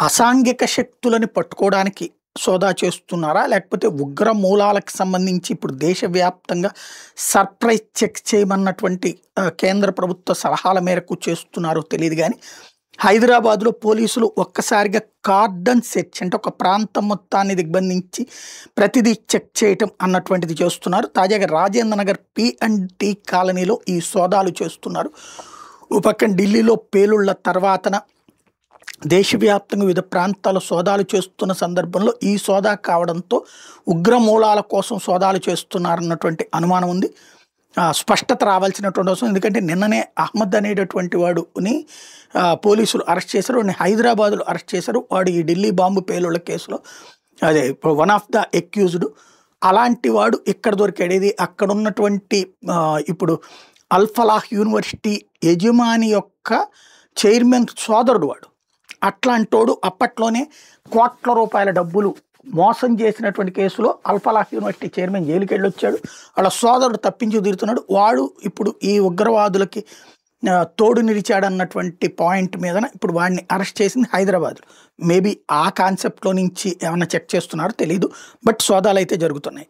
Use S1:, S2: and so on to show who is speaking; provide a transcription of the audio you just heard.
S1: అసాంఘిక శక్తులని పట్టుకోవడానికి సోదా చేస్తున్నారా? లేకపోతే ఉగ్ర మూలాలకు సంబంధించి ఇప్పుడు దేశవ్యాప్తంగా సర్ప్రైజ్ చెక్ చేయమన్నటువంటి కేంద్ర ప్రభుత్వ సలహాల మేరకు చేస్తున్నారో తెలీదు గానీ, హైదరాబాద్‌లో పోలీసులు ఒక్కసారిగా కార్డన్ సెర్చ్ అంటే ఒక ప్రాంతం మొత్తాన్ని దిగ్బంధించి ప్రతిదీ చెక్ చేయటం అన్నటువంటిది చేస్తున్నారు. తాజాగా రాజేంద్ర నగర్ పి&టి కాలనీలో ఈ సోదాలు చేస్తున్నారు. ఓ పక్కన ఢిల్లీలో పేలుళ్ల తర్వాతన దేశవ్యాప్తంగా వివిధ ప్రాంతాల సోదాలు చేస్తున్న సందర్భంలో ఈ సోదా కావడంతో ఉగ్ర మూలాల కోసం సోదాలు చేస్తున్నారన్నటువంటి అనుమానం ఉంది. స్పష్టత రావాల్సినటువంటి అవసరం, ఎందుకంటే నిన్ననే అహ్మద్ అనేటటువంటి వాడుని పోలీసులు అరెస్ట్ చేశారు. వాడిని హైదరాబాద్లో అరెస్ట్ చేశారు. వాడు ఈ ఢిల్లీ బాంబు పేలుళ్ల కేసులో అదే వన్ ఆఫ్ ద అక్యూజ్డ్. అలాంటి వాడు ఇక్కడ దొరికాడు. ఇది అక్కడ ఉన్నటువంటి ఇప్పుడు అల్-ఫలాహ్ యూనివర్సిటీ యజమాని యొక్క చైర్మన్ సోదరుడు వాడు. అట్లాంటోడు అప్పట్లోనే కోట్ల రూపాయల డబ్బులు మోసం చేసినటువంటి కేసులో అల్-ఫలాహ్ యూనివర్సిటీ చైర్మన్ జైలుకి వెళ్ళొచ్చాడు. వాళ్ళ సోదరుడు తప్పించి తిరుగుతున్నాడు. వాడు ఇప్పుడు ఈ ఉగ్రవాదులకి తోడు నిలిచాడన్నటువంటి పాయింట్ మీదన ఇప్పుడు వాడిని అరెస్ట్ చేసింది హైదరాబాద్లో. మేబీ ఆ కాన్సెప్ట్లో నుంచి ఏమైనా చెక్ చేస్తున్నారో తెలీదు. బట్ సోదాలు అయితే జరుగుతున్నాయి.